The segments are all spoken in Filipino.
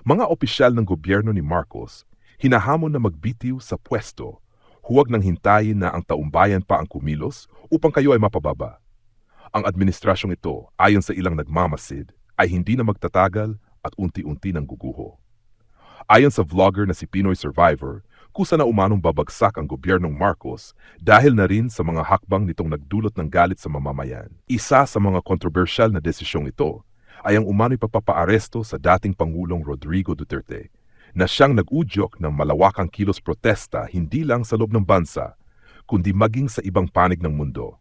Mga opisyal ng gobyerno ni Marcos, hinahamon na magbitiw sa pwesto. Huwag nang hintayin na ang taumbayan pa ang kumilos upang kayo ay mapababa. Ang administrasyong ito, ayon sa ilang nagmamasid, ay hindi na magtatagal at unti-unti nang guguho. Ayon sa vlogger na si Pinoy Survivor, kusa na umanong babagsak ang gobyernong Marcos dahil na rin sa mga hakbang nitong nagdulot ng galit sa mamamayan. Isa sa mga kontrobersyal na desisyong ito ay ang umano'y pagpapaaresto sa dating Pangulong Rodrigo Duterte na siyang nag-udyok ng malawakang kilos protesta hindi lang sa loob ng bansa, kundi maging sa ibang panig ng mundo.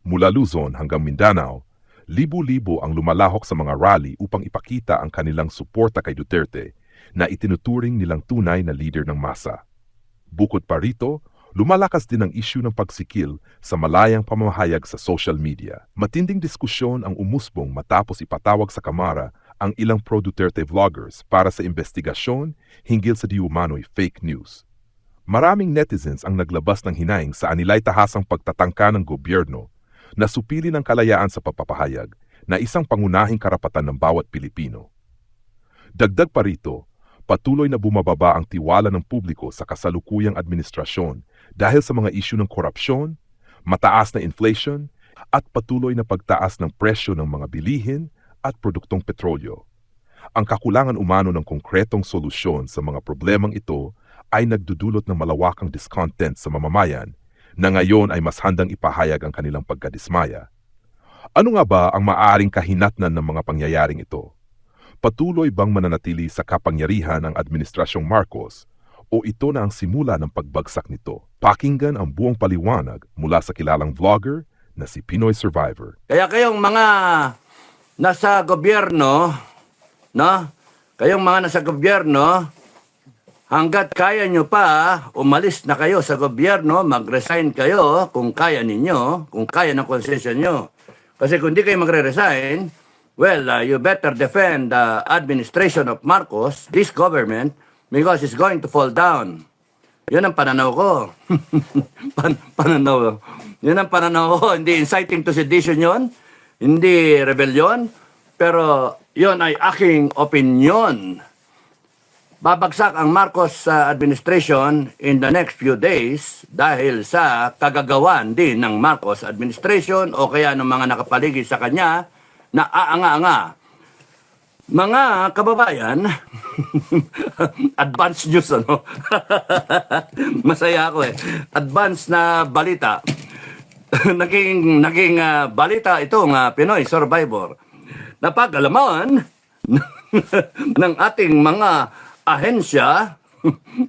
Mula Luzon hanggang Mindanao, libo-libo ang lumalahok sa mga rally upang ipakita ang kanilang suporta kay Duterte na itinuturing nilang tunay na leader ng masa. Bukod pa rito, lumalakas din ang isyu ng pagsikil sa malayang pamamahayag sa social media. Matinding diskusyon ang umusbong matapos ipatawag sa kamara ang ilang pro-Duterte vloggers para sa investigasyon hinggil sa diumano'y fake news. Maraming netizens ang naglabas ng hinaing sa anilay tahasang pagtatangka ng gobyerno na supili ng kalayaan sa pagpapahayag na isang pangunahing karapatan ng bawat Pilipino. Dagdag pa rito, patuloy na bumababa ang tiwala ng publiko sa kasalukuyang administrasyon dahil sa mga isyu ng korupsyon, mataas na inflation, at patuloy na pagtaas ng presyo ng mga bilihin at produktong petrolyo. Ang kakulangan umano ng konkretong solusyon sa mga problemang ito ay nagdudulot ng malawakang discontent sa mamamayan na ngayon ay mas handang ipahayag ang kanilang pagkadismaya. Ano nga ba ang maaaring kahinatnan ng mga pangyayaring ito? Patuloy bang mananatili sa kapangyarihan ang Administrasyong Marcos o ito na ang simula ng pagbagsak nito? Pakinggan ang buong paliwanag mula sa kilalang vlogger na si Pinoy Survivor. Kaya kayong mga nasa gobyerno, no? Kayong mga nasa gobyerno, hanggat kaya nyo pa, umalis na kayo sa gobyerno, mag-resign kayo kung kaya ninyo, kung kaya ng konsensya nyo. Kasi kung di kayo magre-resign, well, you better defend the administration of Marcos, this government, because it's going to fall down. Yun ang pananaw ko. Pananaw. Yun ang pananaw ko. Hindi inciting to sedition yun. Hindi rebellion. Pero yun ay aking opinion. Babagsak ang Marcos administration in the next few days dahil sa kagagawan din ng Marcos administration o kaya ng mga nakapaligid sa kanya na aanga-anga. Mga kababayan, advance news ano? Masaya ako eh. Advance na balita. naging balita itong Pinoy Survivor. Napag-alaman ng ating mga ahensya,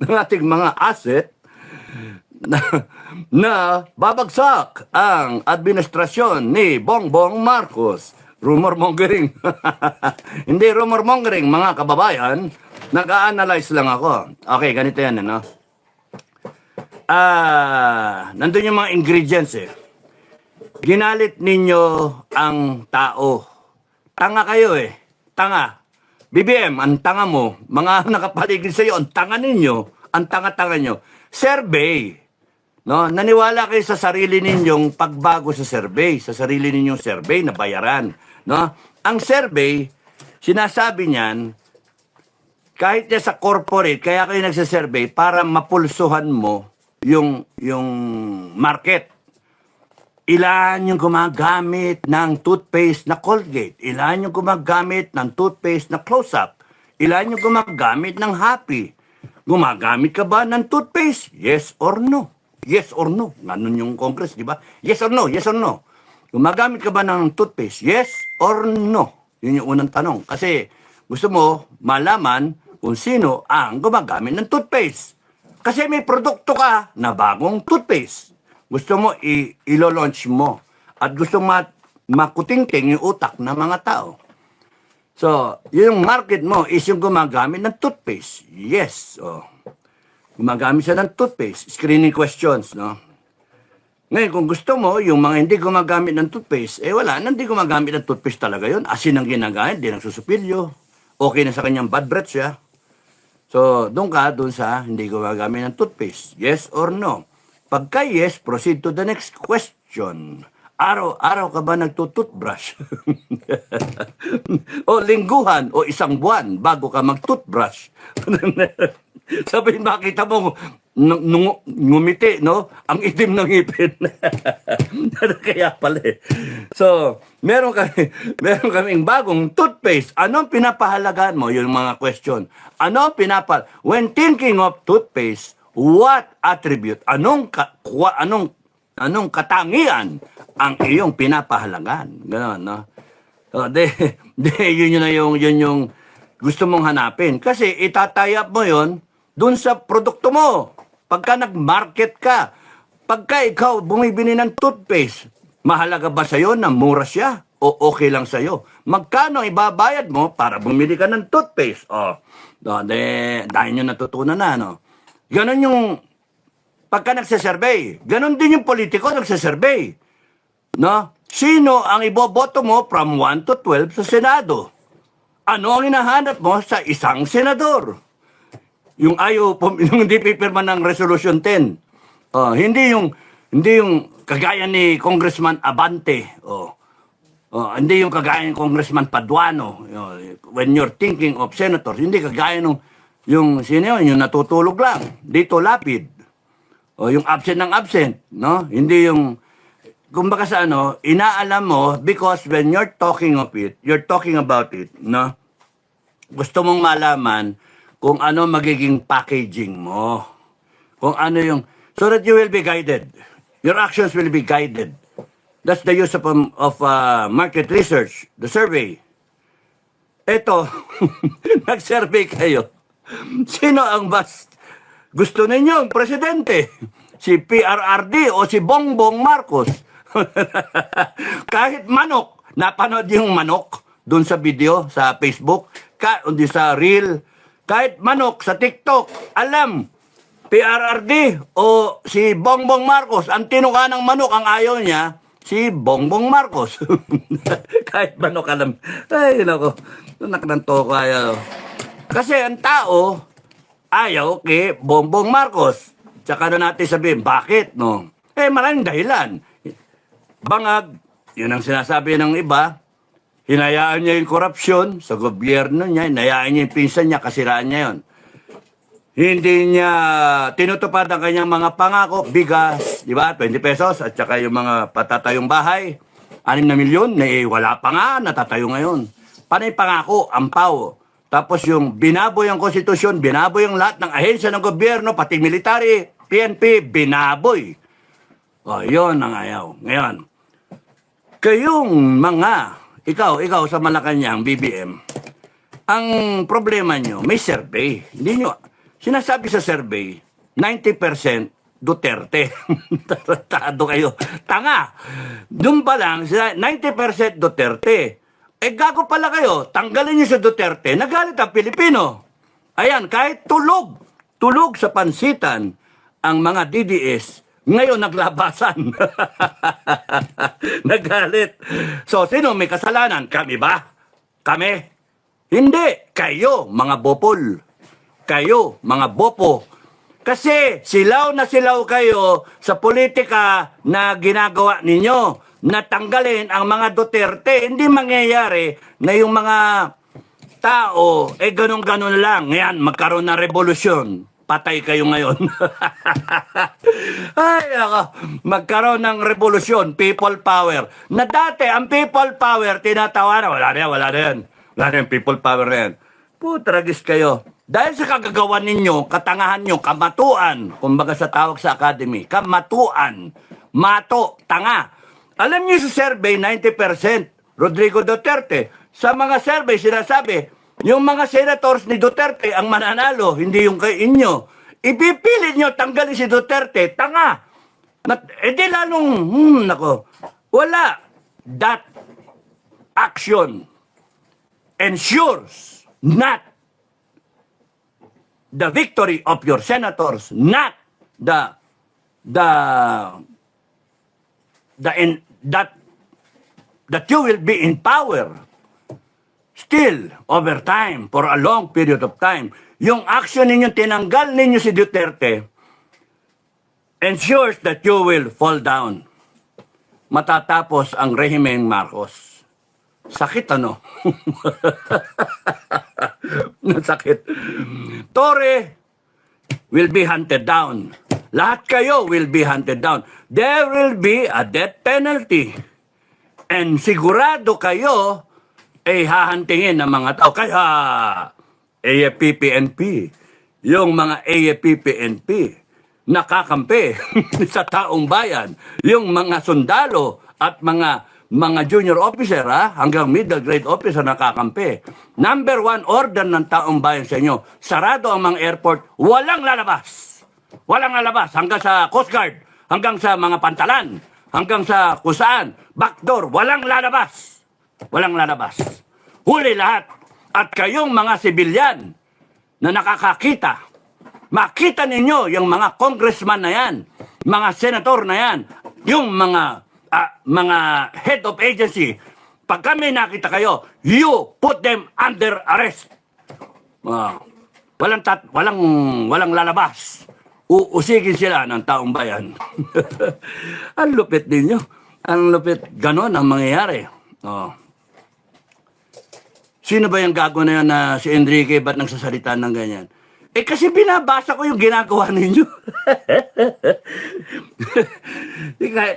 ng ating mga asset, na babagsak ang administrasyon ni Bongbong Marcos. Rumor mongering. Hindi rumor mongering, mga kababayan. Nag-a-analyze lang ako. Okay, ganito yan, ano? Nandun yung mga ingredients eh. Ginalit ninyo ang tao. Tanga kayo eh. Tanga. BBM, ang tanga mo. Mga nakapaligid sa iyo, ang tanga ninyo. Ang tanga-tanga nyo. Survey. No? Naniwala kayo sa sarili ninyong pagbago sa survey. Sa sarili ninyong survey na bayaran. No? Ang survey, sinasabi niyan, kahit sa corporate, kaya kayo nagsasurvey para mapulsuhan mo yung market. Ilan yung gumagamit ng toothpaste na Colgate? Ilan yung gumagamit ng toothpaste na Close-Up? Ilan yung gumagamit ng Happy? Gumagamit ka ba ng toothpaste? Yes or no? Yes or no? Ganun yung Congress, di ba? Yes or no? Yes or no? Gumagamit ka ba ng toothpaste? Yes or no? Yun yung unang tanong. Kasi gusto mo malaman kung sino ang gumagamit ng toothpaste. Kasi may produkto ka na bagong toothpaste. Gusto mo ilo-launch mo. At gusto makutingting yung utak ng mga tao. So, yung market mo is yung gumagamit ng toothpaste. Yes. Oh. Gumagamit siya ng toothpaste. Screening questions, no? Ngayon, kung gusto mo, yung mga hindi gumagamit ng toothpaste, wala, hindi gumagamit ng toothpaste talaga yun. Asin ang ginagamit, di nagsusupilyo. Okay na sa kanyang bad breath siya. So, doon sa hindi gumagamit ng toothpaste. Yes or no? Pagka yes, proceed to the next question. Araw-araw ka ba nagtututbrush? O lingguhan o isang buwan bago ka mag-toothbrush? Sabihin, makita mo, ngumiti, no? Ang itim ng ngipin. Kaya pala eh. So, meron kaming bagong toothpaste. Anong pinapahalagaan mo? Yung mga question. When thinking of toothpaste, what attribute? Anong katangian ang iyong pinapahalagan? Ganon, no? So, yun yung gusto mong hanapin. Kasi itatayap mo yon dun sa produkto mo. Pagka nag-market ka, pagka ikaw bumibili ng toothpaste, mahalaga ba sa'yo na mura siya? O okay lang sa'yo? Magkano ibabayad mo para bumili ka ng toothpaste? Dahil nyo natutunan na, no? Ganon yung pagka nagsasurvey. Ganon din yung politiko nagsasurvey. No? Sino ang iboboto mo from 1 to 12 sa Senado? Ano ang hinahanap mo sa isang senador? Yung yung hindi pipirma ng Resolution 10. Hindi yung kagaya ni Congressman Abante. Hindi yung kagaya ni Congressman Paduano. When you're thinking of senators, hindi kagaya yung natutulog lang. Dito lapid. Yung absent ng absent, no? Hindi yung kumbaga sa inaalam mo because when you're talking about it, no? Gusto mong malaman kung ano magiging packaging mo. Kung ano yung so that you will be guided. Your actions will be guided. That's the use of market research, the survey. Ito, nag-survey kayo. Sino ang mas gusto ninyong presidente? Si PRRD o si Bongbong Marcos? Kahit manok, napanood yung manok doon sa video, sa Facebook, hindi sa reel, kahit manok sa TikTok, alam, PRRD o si Bongbong Marcos, ang tinuka ng manok, ang ayaw niya, si Bongbong Marcos. Kahit manok alam. Ay, nako, naknanto ko ayaw. Kasi ang tao, ayaw kay Bongbong Marcos. Tsaka na natin sabihin, bakit, no? Maraming dahilan. Bangag, yun ang sinasabi ng iba, hinayaan niya yung korupsyon sa gobyerno niya, hinayaan niya yung pinsan niya, kasiraan niya yun. Hindi niya tinutupad ang kanyang mga pangako, bigas, di ba, 20 pesos, at saka yung mga patatayong bahay, 6 na milyon, wala pa nga, natatayo ngayon. Panay pangako, ampaw. Tapos yung binaboy ang konstitusyon, binaboy ang lahat ng ahensya ng gobyerno, pati military, PNP, binaboy. Yun ang ayaw. Ngayon, kayong mga ikaw sa Malacanang, BBM, ang problema nyo, may survey. Hindi nyo, sinasabi sa survey, 90% Duterte. Tarantado kayo. Tanga. Doon pa lang, 90% Duterte. Gago pala kayo. Tanggalin nyo sa Duterte. Nagalit ang Pilipino. Ayan, kahit tulog sa pansitan, ang mga DDS, ngayon naglabasan. Nagalit. So, sino may kasalanan? Kami ba? Kami? Hindi. Kayo, mga bopol. Kayo, mga bopo. Kasi silaw na silaw kayo sa politika na ginagawa ninyo. Natanggalin ang mga Duterte. Hindi mangyayari na yung mga tao, ganun-ganun lang. Ngayon, magkaroon ng revolusyon. Patay kayo ngayon. Ay, ako, magkaroon ng revolusyon, people power. Na dati, ang people power, tinatawa na, wala na yan. Wala na yung people power na yan. Putragis kayo. Dahil sa kagagawan ninyo, katangahan nyo, kamatuan, kumbaga sa tawag sa academy, kamatuan, mato, tanga. Alam niyo sa survey, 90%, Rodrigo Duterte. Sa mga survey, sinasabi, yung mga senators ni Duterte ang mananalo, hindi yung kay inyo. Ipipilit nyo tanggalin si Duterte, tanga. Di lalong, wala. That action ensures not the victory of your senators, not that you will be in power. Still, over time, for a long period of time, yung action ninyo, tinanggal ninyo si Duterte, ensures that you will fall down. matatapos ang rehimeng Marcos. Sakit ano? Sakit. Torre will be hunted down. Lahat kayo will be hunted down. There will be a death penalty. And sigurado kayo ay hahantingin ng mga tao. Kaya AFP-PNP, yung mga AFP-PNP, nakakampi sa taong bayan. Yung mga sundalo at mga junior officer hanggang middle grade officer nakakampi. Number 1 order ng taong bayan sa inyo, sarado ang mga airport, walang lalabas. Walang lalabas hanggang sa Coast Guard, hanggang sa mga pantalan, hanggang sa kusaan, backdoor, walang lalabas. Walang lalabas. Huli lahat. At kayong mga sibilyan na nakakakita, makita ninyo yung mga congressman na yan, mga senator na yan, yung mga head of agency. Pag kami nakita kayo, you put them under arrest. Walang lalabas. Uusigin sila ng taong bayan. Ang lupit ninyo. Ang lupit. Ganon ang mangyayari. Sino ba yung gago na yan na si Enrique? Ba't nagsasalita ng ganyan? Kasi binabasa ko yung ginagawa ninyo.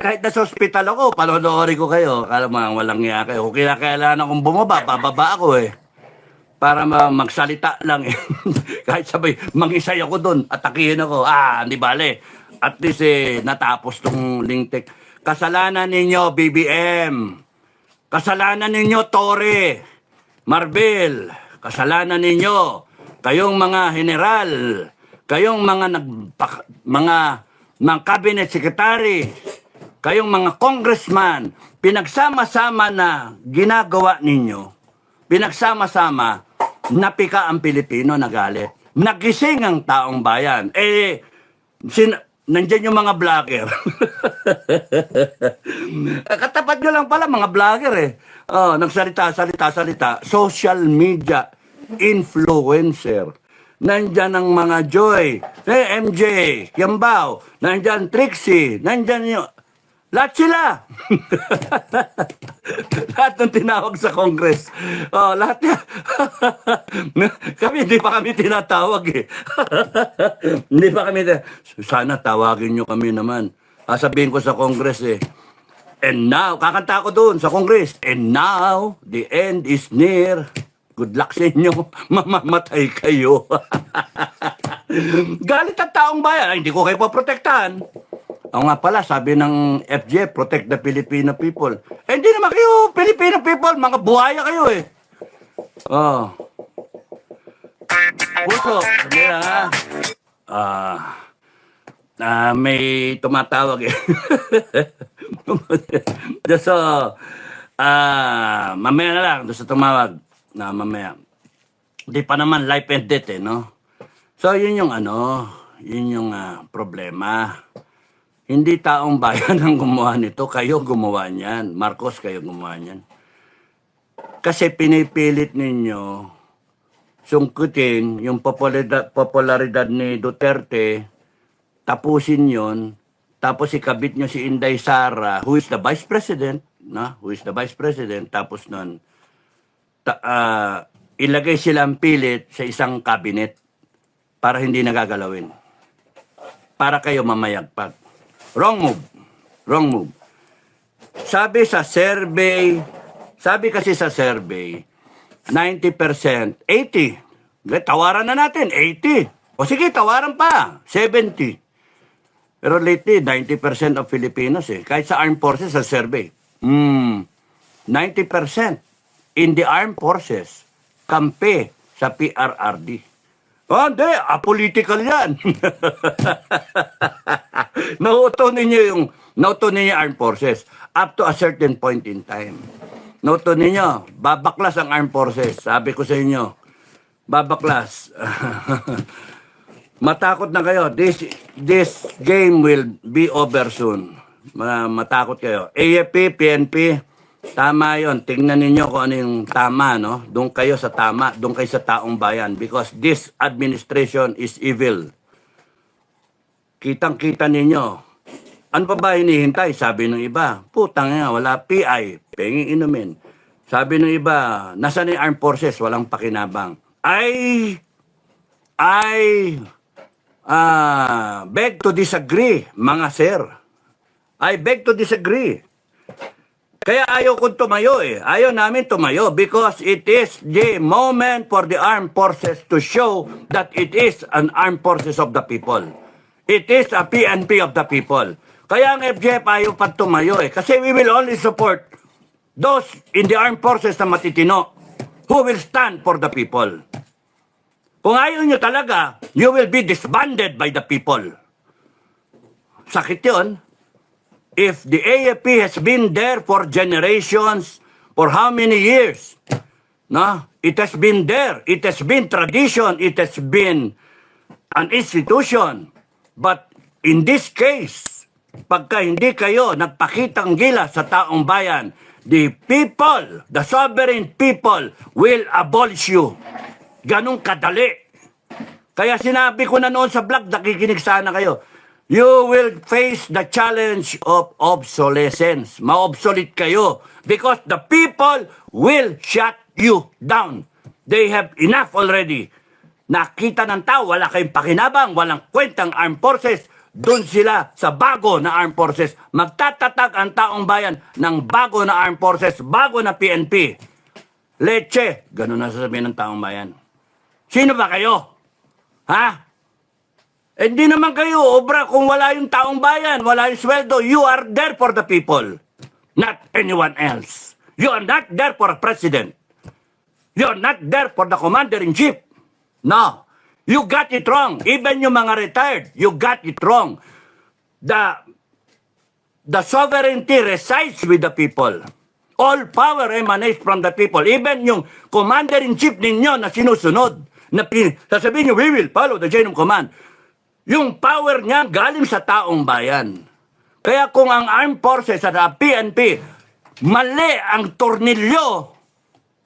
kahit nasa hospital ako, panonoodin ko kayo. Kala mo, walang niya kayo. Kung kinakailangan akong bumaba, bababa ako para magsalita lang kahit sabay, mangisay ako doon, atakihin ako. Hindi bale. At least natapos tong lingtek. Kasalanan ninyo, BBM. Kasalanan ninyo, Torre. Marbil. Kasalanan ninyo. Kayong mga general. Kayong mga cabinet secretary. Kayong mga congressman. Pinagsama-sama na ginagawa ninyo. Pinagsama-sama, napika ang Pilipino, nagalit. Nagising ang taong bayan. Nandiyan yung mga vlogger. Katapat nyo lang pala, mga vlogger nagsalita. Social media influencer. Nandiyan ang mga Joy, MJ, Yambao, nandiyan Trixie, nandiyan yung... Lahat sila. Lahat ng tinawag sa Congress. Lahat yan. Hindi pa kami tinatawag Hindi pa kami sana tawagin nyo kami naman. Sabihin ko sa Congress and now, kakanta ko doon sa Congress. And now, the end is near. Good luck sa inyo. Mamamatay kayo. Galit ang taong bayan. Hindi ko kayo paprotektahan. Nga pala, sabi ng FJ, protect the Filipino people. Hindi naman kayo, Filipino people, mga buhaya kayo Puso, sabi na may tumatawag So, mamaya na lang, doon sa tumawag na mamaya. Hindi pa naman life and death no? So, yun yung problema. Hindi taong bayan ang gumawa nito. Kayo gumawa niyan. Marcos, kayo gumawa niyan. Kasi pinipilit ninyo sungkutin yung popularidad ni Duterte, tapusin yon, tapos ikabit nyo si Inday Sara, who is the Vice President, tapos nun, ilagay silang pilit sa isang cabinet para hindi nagagalawin. Para kayo mamayagpag. Wrong move. Sabi kasi sa survey, 90%, 80. Tawaran na natin, 80. O sige, tawaran pa, 70. Pero lately, 90% of Filipinos kahit sa armed forces sa survey, 90% in the armed forces, kampe sa PRRD. Hindi, apolitical yan. Nauto ninyo armed forces up to a certain point in time. Nauto ninyo, babaklas ang armed forces. Sabi ko sa inyo, babaklas. Matakot na kayo. This game will be over soon. Matakot kayo. AFP, PNP, tama yon. Tingnan ninyo kung ano yung tama, no? Doon kayo sa tama, doon kayo sa taong bayan. Because this administration is evil. Kitang-kita ninyo. Ano pa ba hinihintay? Sabi ng iba, putang nga, wala PI, penging inumin. Sabi ng iba, nasa ni Armed Forces, walang pakinabang. Beg to disagree, mga sir. I beg to disagree. Kaya ayaw kong tumayo eh. Ayaw namin tumayo because it is the moment for the armed forces to show that it is an armed forces of the people. It is a PNP of the people. Kaya ang FJF ayaw pa tumayo eh. Kasi we will only support those in the armed forces na matitino who will stand for the people. Kung ayaw nyo talaga, you will be disbanded by the people. Sakit yun. If the AFP has been there for generations, for how many years? No? It has been there. It has been tradition. It has been an institution. But in this case, pagka hindi kayo nagpakitang gilas sa taong bayan, the people, the sovereign people will abolish you. Ganong kadali. Kaya sinabi ko na noon sa vlog, nakikinig sana kayo. You will face the challenge of obsolescence. Ma-obsolete kayo because the people will shut you down. They have enough already. Nakita ng tao, wala kayong pakinabang, walang kwentang armed forces. Doon sila sa bago na armed forces. Magtatatag ang taong bayan ng bago na armed forces, bago na PNP. Leche, ganun na sasabihin ng taong bayan. Sino ba kayo? Ha? Hindi naman kayo obra kung wala yung taong bayan, wala yung sweldo. You are there for the people, not anyone else. You are not there for a president. You are not there for the commander-in-chief. No. You got it wrong. Even yung mga retired, you got it wrong. The sovereignty resides with the people. All power emanates from the people. Even yung commander-in-chief ninyo na sinusunod, na sasabihin nyo, we will follow the chain of command. Yung power niya galing sa taong bayan. Kaya kung ang armed forces at PNP, mali ang tornilyo,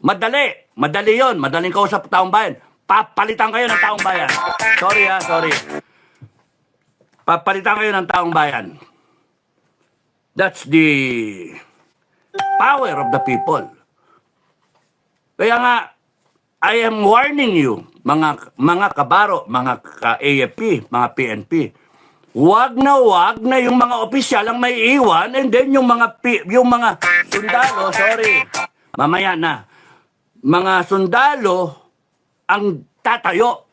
madali yon, madaling kausap taong bayan. Papalitan kayo ng taong bayan. Sorry. Papalitan kayo ng taong bayan. That's the power of the people. Kaya nga, I am warning you, mga kabaro, mga ka-AFP, mga PNP, wag na yung mga opisyal ang may iwan and then yung mga sundalo, mamaya na, mga sundalo ang tatayo.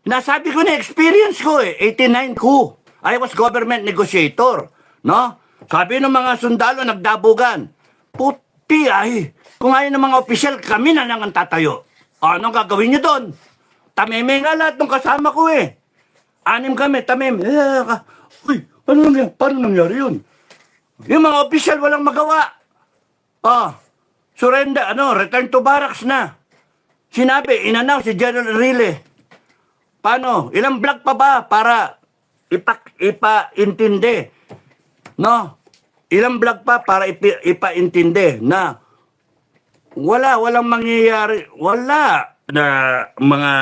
Nasabi ko na experience ko 89 ko. I was government negotiator, no? Sabi ng mga sundalo nagdabugan, puti ay, kung ayaw ng mga opisyal, kami na lang ang tatayo. Anong gagawin nyo doon? Tameme nga lahat ng kasama ko eh. 6 kami, tameme. Uy, paano nangyari yun? Yung mga opisyal walang magawa. Surrender, return to barracks na. Sinabi, in-announce si General Rile. Paano? Ilang vlog pa ba para ipaintindi? No? Ilang vlog pa para ipaintindi na walang mangyayari, wala na mga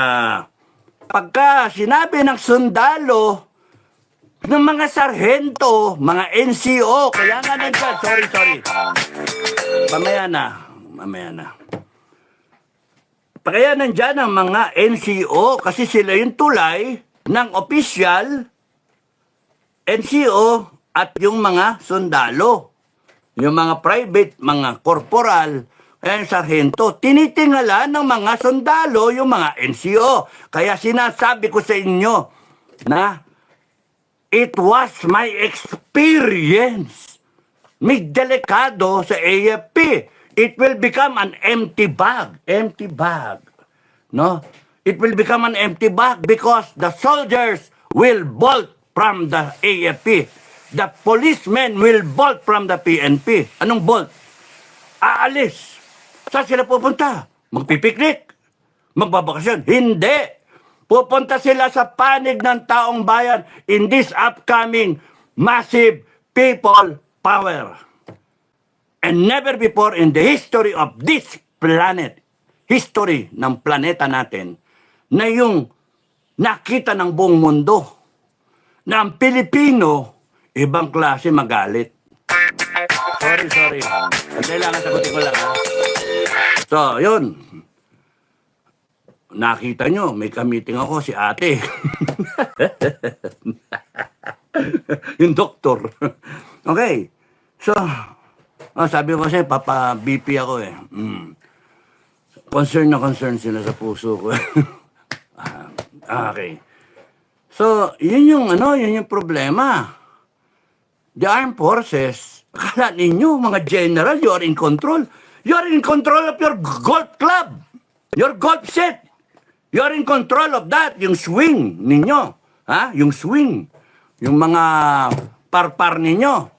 pagka sinabi ng sundalo, ng mga sarhento, mga NCO, kaya nga nandyan, sorry. Mamaya na. Kaya nandyan ang mga NCO kasi sila yung tulay ng opisyal, NCO at yung mga sundalo. Yung mga private, mga corporal, yung sarhento, tinitingala ng mga sundalo yung mga NCO. Kaya sinasabi ko sa inyo na it was my experience. May delikado sa AFP. It will become an empty bag. Empty bag. No? It will become an empty bag because the soldiers will bolt from the AFP. The policemen will bolt from the PNP. Anong bolt? Aalis. Saan sila pupunta? Magpipiknik? Magbabakasyon? Hindi. Pupunta sila sa panig ng taong bayan in this upcoming massive people power. And never before in the history of this planet, history ng planeta natin, na yung nakita ng buong mundo. na ang Pilipino, ibang klase magalit. Sorry. Kailangan sagutin ko lang, ha? So, yun. Nakita nyo, may kamiting ako si ate. Yung doktor. Okay. So, sabi ko kasi, papa-BP ako eh. Concern na concern sila sa puso ko. Okay. So, yun yung problema. The armed forces, akala ninyo, mga general, you are in control. You are in control of your golf club. Your golf set. You are in control of that. Yung swing ninyo. Ha? Yung swing. Yung mga parpar ninyo.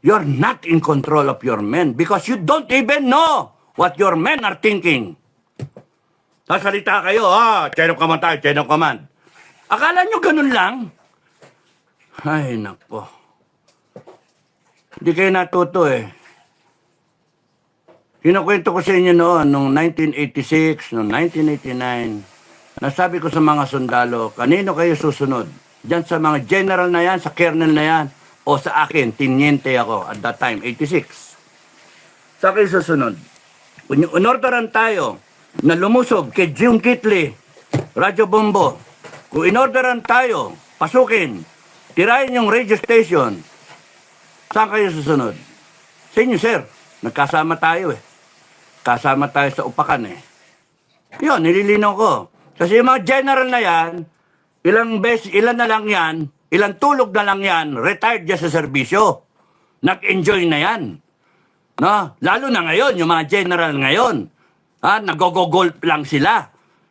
You're not in control of your men because you don't even know what your men are thinking. Sasalita kayo, chain of command tayo, chain of command. Akala nyo ganun lang? Ay, nako. Hindi kayo natuto eh. Kinukwento ko sa inyo noon, noong 1986, noong 1989, nasabi ko sa mga sundalo, kanino kayo susunod? Diyan sa mga general na yan, sa colonel na yan, o sa akin, tiniente ako at that time, 86. Sa akin susunod. Kung inorderan tayo na lumusob kay Jim Kitli, Radyo Bombo, kung inorderan tayo, pasukin, tirahin yung radio station, saan kayo susunod? Sa inyo, sir. Nagkasama tayo eh. Kasama tayo sa upakan eh. Yun, nililinaw ko. Kasi yung mga general na yan, ilan na lang yan, ilang tulog na lang yan, retired dyan sa serbisyo. Nag-enjoy na yan. No? Lalo na ngayon, yung mga general ngayon, nag-go-golf lang sila.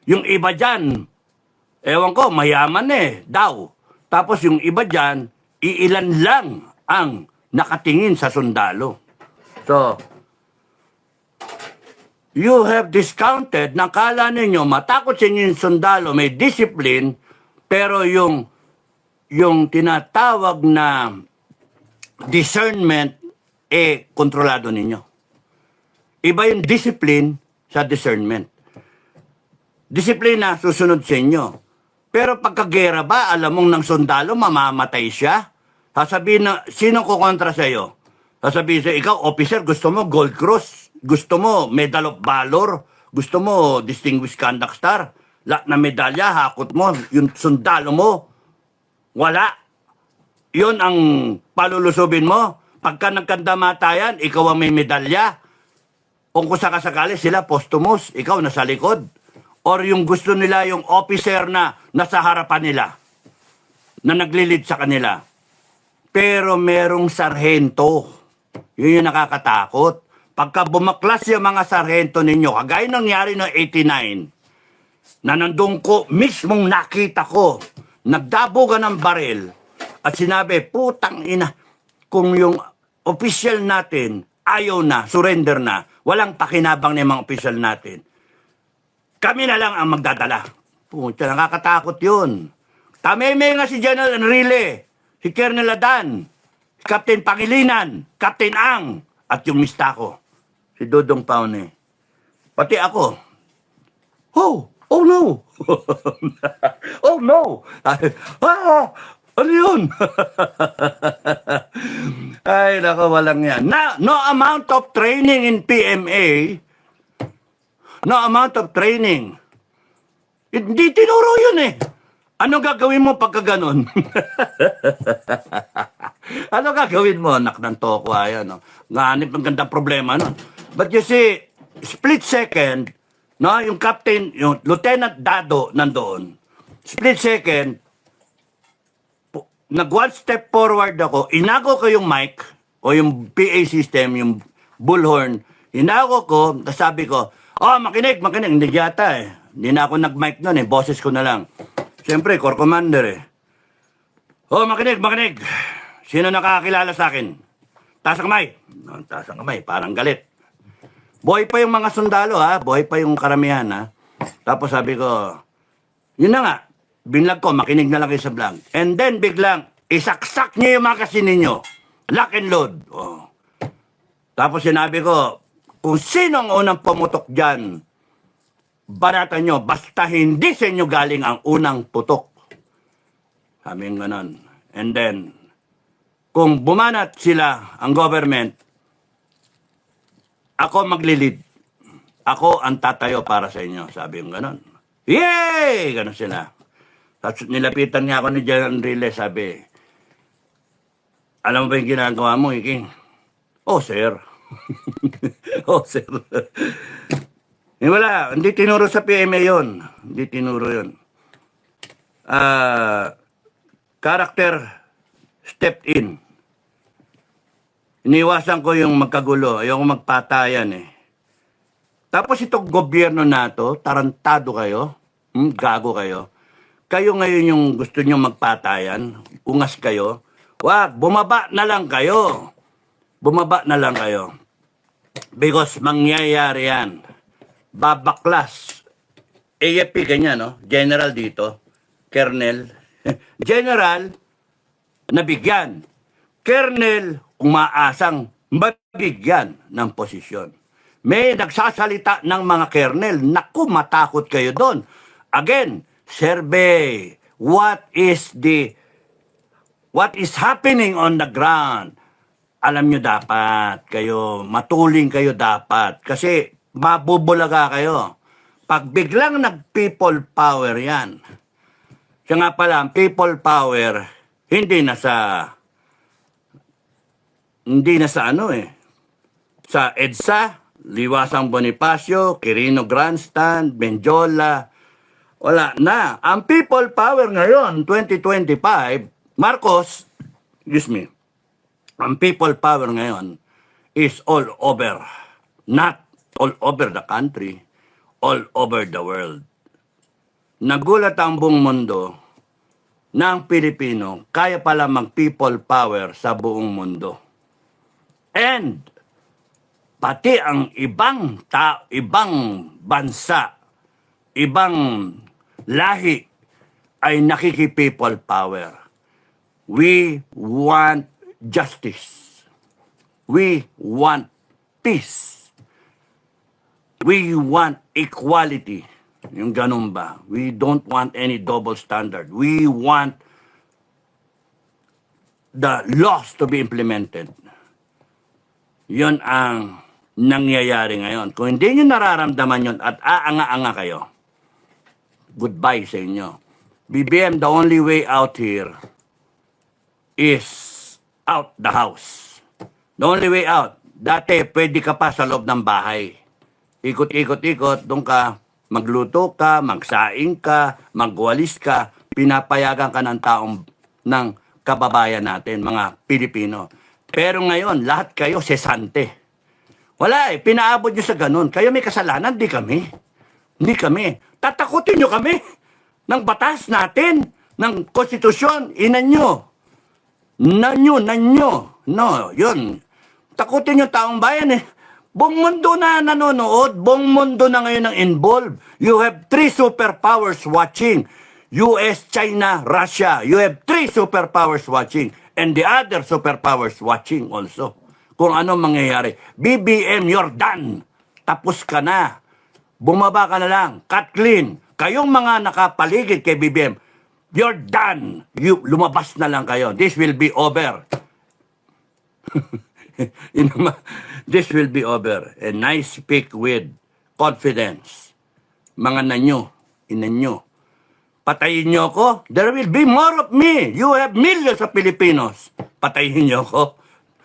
Yung iba dyan, ewan ko, mayaman eh, daw. Tapos yung iba dyan, iilan lang ang nakatingin sa sundalo. So, you have discounted na kala ninyo, matakot sa inyo yung sundalo, may discipline, pero yung tinatawag na discernment, kontrolado ninyo. Iba yung discipline sa discernment. Disiplina, susunod sa inyo. Pero pagkagera ba, alam mong ng sundalo, mamamatay siya? Sasabihin na, sino kukontra sa iyo? Sasabihin sa ikaw, officer, gusto mo Gold Cross? Gusto mo Medal of Valor? Gusto mo Distinguished Conduct Star? Lahat na medalya, hakot mo, yung sundalo mo, wala. Yun ang palulusobin mo. Pagka nagkandamatayan, ikaw ang may medalya. Kung kusakasakali sila, posthumous, ikaw nasa likod. Or yung gusto nila, yung officer na nasa harapan nila, na naglilid sa kanila. Pero merong sarhento. Yun yung nakakatakot. Pagka bumaklas yung mga sarhento ninyo, kagaya nangyari noong 89, na nandun ko, mismong nakita ko, nagdaboga ng baril, at sinabi, putang ina, kung yung official natin ayaw na, surrender na, walang pakinabang ng mga official natin, kami na lang ang magdadala. Puta, nakakatakot yun. Tameme nga si General Enrile, si Colonel Adan, si Captain Pangilinan, Captain Ang, at yung mista ko, si Dodong Paune. Pati ako. Oh no! Oh no! Ano yun? Ay, nako, walang yan. No amount of training in PMA, no amount of training. Hindi tinuro yun eh. Ano gagawin mo pagka ganon? Ano gagawin mo? Anak ng toko, ayan. No? Nganip ang gandang problema nun. But you see, split second, no, yung captain, yung Lieutenant Dado nandoon, split second, nag one step forward ako, inago ko yung mic, o yung PA system, yung bullhorn, inago ko, sabi ko, makinig, hindi yata eh. Hindi na ako nag-mic nun eh, boses ko na lang. Siyempre, Corps Commander eh. Makinig. Sino nakakilala sa akin? Taas ang kamay. Taas ang kamay, parang galit. Buhay pa yung mga sundalo ha, buhay pa yung karamihan ha. Tapos sabi ko, yun na nga, binlag ko, makinig na lang kayo sa vlog. And then biglang, isaksak niyo yung magasin ninyo. Lock and load. Tapos sinabi ko, kung sino ang unang pumutok dyan, banatan nyo, basta hindi sa inyo galing ang unang putok. Sabi yung ganon. And then, kung bumanat sila, ang government, ako maglilid. Ako ang tatayo para sa inyo. Sabi yung ganon. Yay! Ganon sila. Tapos nilapitan niya ako ni General Enrile, sabi, alam mo ba yung ginagawa mo, Iking? Oh, sir. Oh, sir. Wala, hindi tinuro sa PMA yun. Hindi tinuro yun. Character stepped in. Iniwasan ko yung magkagulo. Ayoko magpatayan eh. Tapos itong gobyerno na to, tarantado kayo, gago kayo. Kayo ngayon yung gusto nyo magpatayan, ungas kayo. Wag, bumaba na lang kayo. Bumaba na lang kayo. Because mangyayari yan. Babaklas. AFP ganyan, no? General dito. Colonel. General, nabigyan. Colonel, umaasang mabigyan ng posisyon. May nagsasalita ng mga colonel. Naku, matakot kayo doon. Again, survey. What is happening on the ground? Alam nyo dapat kayo, matuling kayo dapat. Kasi mabubulaga kayo. Pag biglang nag-people power yan. Siya nga pala, ang people power, hindi na sa sa EDSA, Liwasang Bonifacio, Quirino Grandstand, Benjola, wala na. Ang people power ngayon, 2025, Marcos, ang people power ngayon is all over. Not all over the country, all over the world. Nagulat ang buong mundo na ang Pilipino kaya pala mag-people power sa buong mundo. And pati ang ibang bansa, ibang lahi ay nakiki-people power. We want justice. We want peace. We want equality. Yung ganun ba? We don't want any double standard. We want the laws to be implemented. Yun ang nangyayari ngayon. Kung hindi nyo nararamdaman yun at aanga-anga kayo, goodbye sa inyo. BBM, the only way out here is out the house. The only way out. Dati, pwede ka pa sa loob ng bahay. Ikot-ikot-ikot, doon ka, magluto ka, magsaing ka, magwalis ka, pinapayagan ka ng taong, ng kababayan natin, mga Pilipino. Pero ngayon, lahat kayo sesante. Wala eh, pinaabot nyo sa ganun. Kayo may kasalanan, di kami. Hindi kami. Tatakutin nyo kami ng batas natin, ng konstitusyon, inan nyo. Nanyo. No, yun. Takutin yung taong bayan eh. Buong mundo na nanonood, buong mundo na ngayon ang involved. You have 3 superpowers watching. US, China, Russia. You have 3 superpowers watching. And the other superpowers watching also. Kung ano mangyayari. BBM, you're done. Tapos ka na. Bumaba ka na lang. Cut clean. Kayong mga nakapaligid kay BBM, you're done. Lumabas na lang kayo. This will be over. This will be over. And I speak with confidence. Mga nanyo, inanyo, patayin nyo ako, there will be more of me. You have millions of Filipinos. Patayin nyo ako.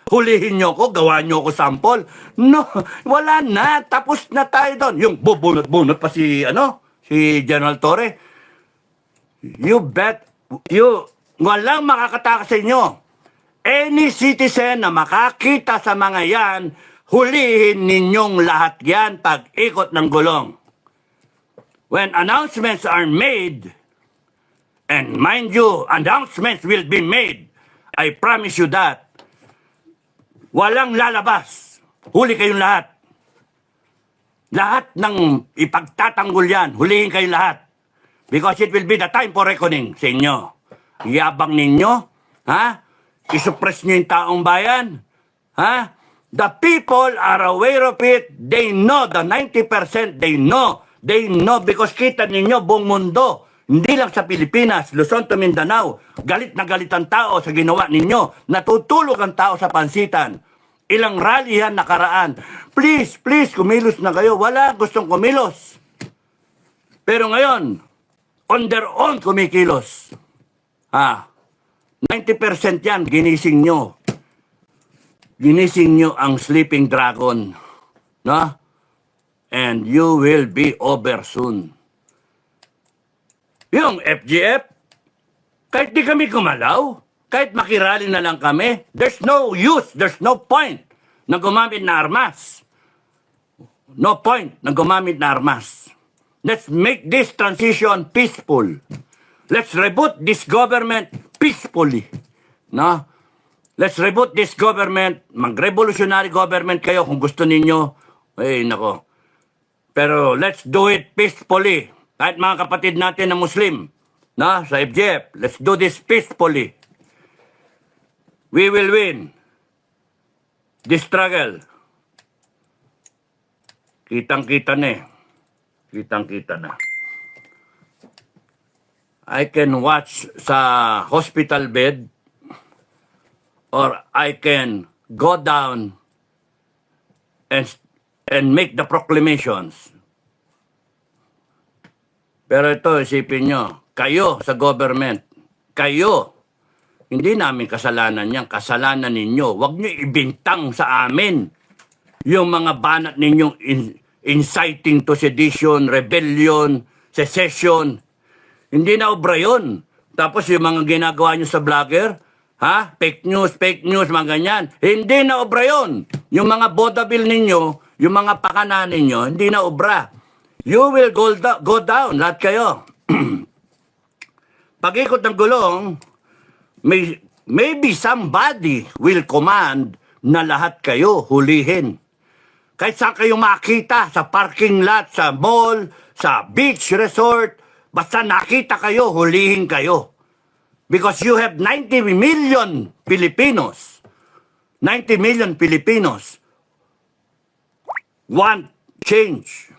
Hulihin nyo ako, gawa nyo ako sample. No, wala na. Tapos na tayo doon. Yung bubunot-bunot pa si General Torre. You bet, walang makakatakas sa inyo. Any citizen na makakita sa mga yan, hulihin ninyong lahat yan pag ikot ng gulong. When announcements are made, and mind you, announcements will be made, I promise you that, walang lalabas. Huli kayong lahat. Lahat ng ipagtatanggol yan, hulihin kayong lahat. Because it will be the time for reckoning sa inyo. Yabang ninyo, ha? Isuppress nyo yung taong bayan, ha? The people are aware of it. They know, the 90%, they know. They know because kita ninyo buong mundo. Hindi lang sa Pilipinas, Luzon to Mindanao, galit na galit ang tao sa ginawa ninyo. Natutulog ang tao sa pansitan. Ilang rally yan nakaraan. Please, please, kumilos na kayo. Wala gustong kumilos. Pero ngayon, on their own kumikilos. 90% yan, ginising nyo. Ginising nyo ang sleeping dragon. No? And you will be over soon. Yung FGF, kahit di kami kumalaw, kahit makirali na lang kami, there's no use, there's no point na gumamit na armas. No point na gumamit na armas. Let's make this transition peaceful. Let's reboot this government peacefully. No? Let's reboot this government. Mag-revolutionary government kayo kung gusto ninyo. Ay, nako. Pero let's do it peacefully. Kahit mga kapatid natin na Muslim, na, sa FGF, let's do this peacefully. We will win this struggle. Kitang-kita na eh. Kitang-kita na. I can watch sa hospital bed or I can go down and make the proclamations. Pero ito, isipin nyo, kayo sa government, kayo, hindi namin kasalanan yan, kasalanan ninyo. Huwag nyo ibintang sa amin yung mga banat ninyong inciting to sedition, rebellion, secession. Hindi na obra yun. Tapos yung mga ginagawa nyo sa vlogger, fake news, mga ganyan. Hindi na obra yun. Yung mga bodabil ninyo, yung mga pakana ninyo, hindi na obra. You will go down, lahat kayo. Pag-ikot ng gulong, maybe somebody will command na lahat kayo hulihin. Kahit saan kayo makita, sa parking lot, sa mall, sa beach resort, basta nakita kayo, hulihin kayo. Because you have 90 million Filipinos. 90 million Filipinos want change.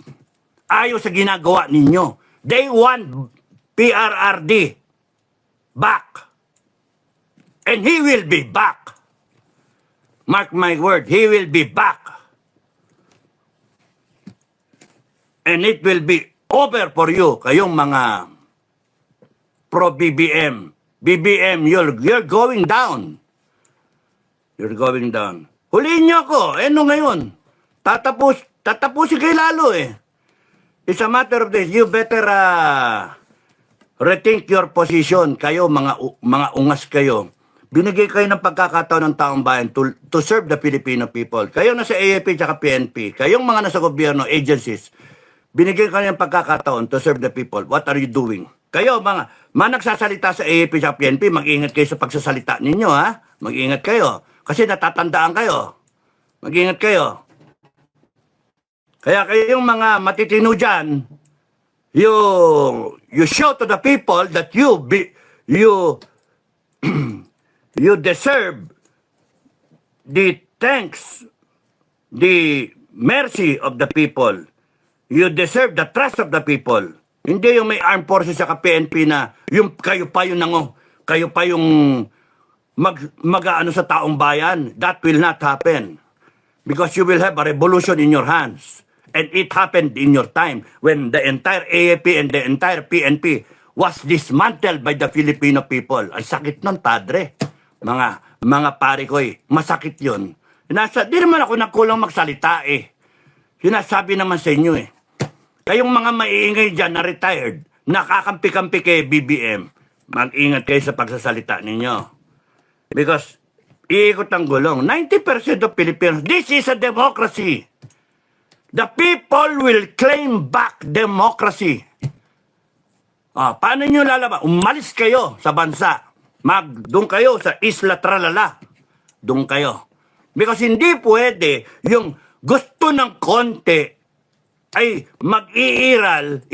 Ayaw sa ginagawa ninyo. They want PRRD back. And he will be back. Mark my word, he will be back. And it will be over for you, kayong mga pro-BBM. BBM, you're going down. You're going down. Huliin niyo ako. Ano ngayon? Tatapusin kayo lalo eh. It's a matter of this. You better rethink your position. Kayo, mga ungas kayo. Binigay kayo ng pagkakataon ng taong bayan to serve the Filipino people. Kayo nasa AFP at PNP. Kayong mga nasa gobyerno, agencies, binigay kayo ng pagkakataon to serve the people. What are you doing? Kayo, mga nagsasalita sa AFP at PNP, mag-ingat kayo sa pagsasalita ninyo, ha? Mag-ingat kayo. Kasi natatandaan kayo. Mag-ingat kayo. Kaya kayong mga matitino dyan, you show to the people that you deserve the thanks, the mercy of the people. You deserve the trust of the people. Hindi yung may armed forces sa PNP na yung kayo pa yung mag-ano sa taong bayan. That will not happen. Because you will have a revolution in your hands. And it happened in your time when the entire AFP and the entire PNP was dismantled by the Filipino people. Ang sakit nun, padre. Mga pare ko eh. Masakit yun. Di naman ako nakulang magsalita eh. Sinasabi naman sa inyo eh. Kayong mga maiingay dyan na retired, nakakampi-kampi kay BBM, mag-ingat kayo sa pagsasalita ninyo. Because iikot ang gulong. 90% of Filipinos, this is a democracy. The people will claim back democracy. Paano nyo lalaban? Umalis kayo sa bansa. Doon kayo sa Isla Tralala. Doon kayo. Because hindi pwede yung gusto ng konti ay mag-iiral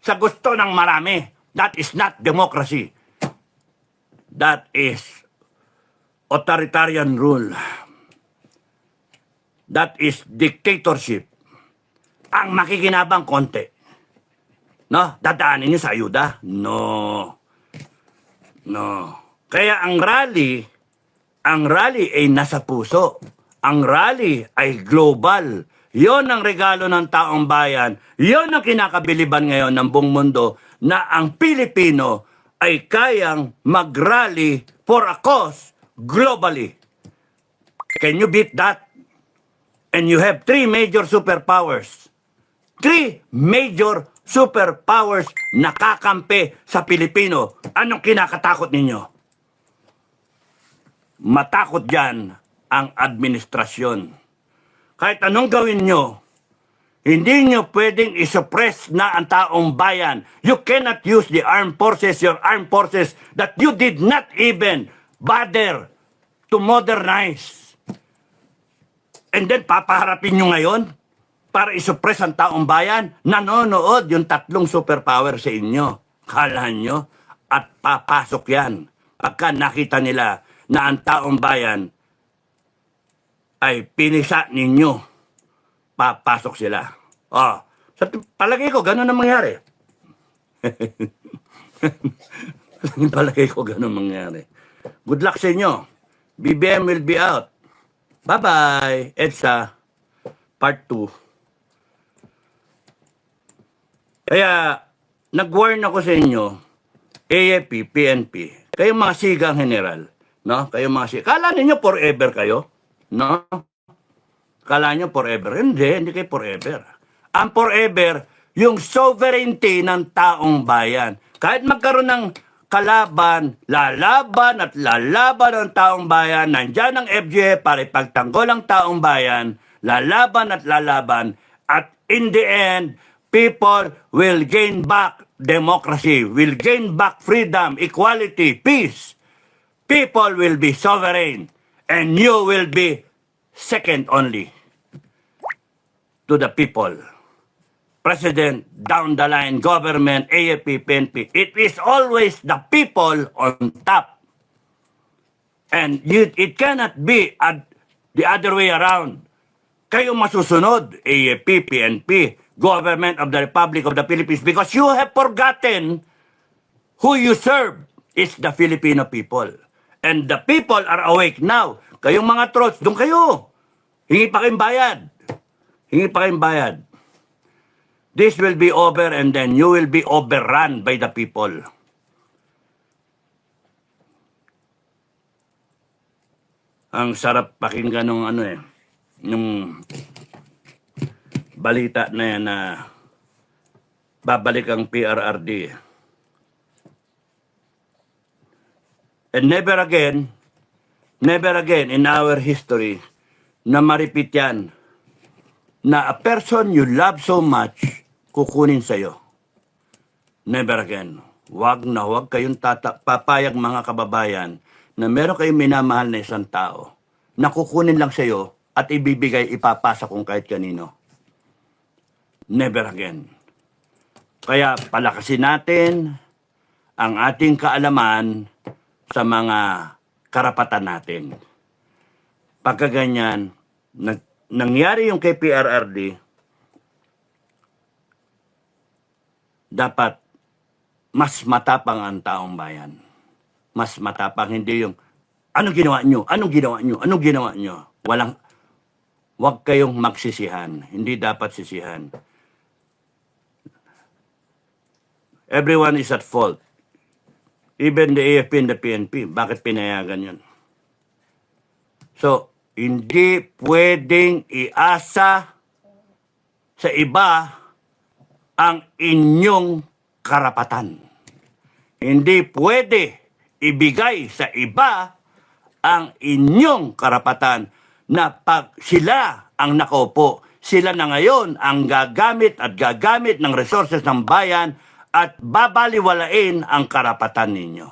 sa gusto ng marami. That is not democracy. That is authoritarian rule. That is dictatorship. Ang makikinabang konti. No? Dadaanin nyo sa ayuda? No. No. Kaya ang rally ay nasa puso. Ang rally ay global. Yon ang regalo ng taong bayan. Yon ang kinakabiliban ngayon ng buong mundo na ang Pilipino ay kayang mag-rally for a cause globally. Can you beat that? And you have 3 major superpowers. 3 major superpowers na kakampi sa Pilipino. Anong kinakatakot ninyo? Matakot dyan ang administrasyon. Kahit anong gawin nyo, hindi nyo pwedeng isuppress na ang taong bayan. You cannot use the armed forces, your armed forces, that you did not even bother to modernize. And then papaharapin nyo ngayon para isuppress ang taong bayan. Nanonood yung 3 superpower sa inyo. Kala nyo? At papasok yan. Pagka nakita nila na ang taong bayan ay pinisa ninyo, papasok sila. Oh, sa palagay ko, gano'n ang mangyari. Palagay ko, gano'n mangyari. Good luck sa inyo. BBM will be out. Bye-bye, EDSA, part 2. Kaya, nag-warn ako sa inyo, AFP, PNP, kayong mga sigang general, no? Kayong mga sigang, kala ninyo forever kayo, no? Kala nyo forever. Hindi kayo forever. Ang forever, yung sovereignty ng taong bayan. Kahit magkaroon ng kalaban, lalaban at lalaban ang taong bayan. Nandyan ang FGF para ipagtanggol ang taong bayan. Lalaban at lalaban. At in the end, people will gain back democracy, will gain back freedom, equality, peace. People will be sovereign. And you will be second only to the people. President, down the line, government, AFP, PNP. It is always the people on top. And it cannot be the other way around. Kayo masusunod, AFP, PNP, Government of the Republic of the Philippines, because you have forgotten who you serve is the Filipino people. And the people are awake now. Kayong mga trolls, doon kayo. Hingi pa kayong bayad. Hingi pa kayong bayad. This will be over and then you will be overrun by the people. Ang sarap pakinggan nung nung balita na yan na babalik ang PRRD. And never again in our history na ma-repeat yan na a person you love so much kukunin sa'yo. Never again. Huwag kayong papayag mga kababayan na meron kayong minamahal na isang tao na kukunin lang sa'yo at ibibigay, ipapasa kung kahit kanino. Never again. Kaya palakasin natin ang ating kaalaman sa mga karapatan natin. Pagkaganyan, nangyari yung kay PRRD, dapat mas matapang ang taong bayan. Mas matapang, hindi yung, anong ginawa nyo? Anong ginawa nyo? Anong ginawa nyo? Huwag kayong magsisihan. Hindi dapat sisihan. Everyone is at fault. Even the AFP and the PNP. Bakit pinayagan yun? So, hindi pwedeng iasa sa iba ang inyong karapatan. Hindi pwede ibigay sa iba ang inyong karapatan na pag sila ang nakaupo, sila na ngayon ang gagamit ng resources ng bayan at babaliwalain ang karapatan ninyo.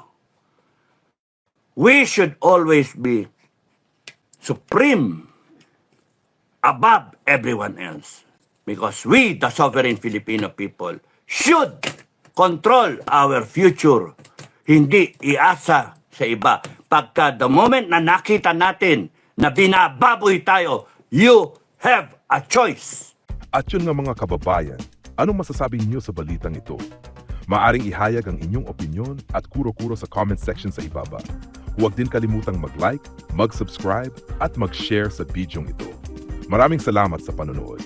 We should always be supreme above everyone else. Because we, the sovereign Filipino people, should control our future. Hindi iasa sa iba. Pagka the moment na nakita natin na binababoy tayo, you have a choice. At yun nga mga kababayan, Anong masasabi niyo sa balitang ito? Maaring ihayag ang inyong opinyon at kuro-kuro sa comment section sa ibaba. Huwag din kalimutang mag-like, mag-subscribe at mag-share sa bidyong ito. Maraming salamat sa panonood.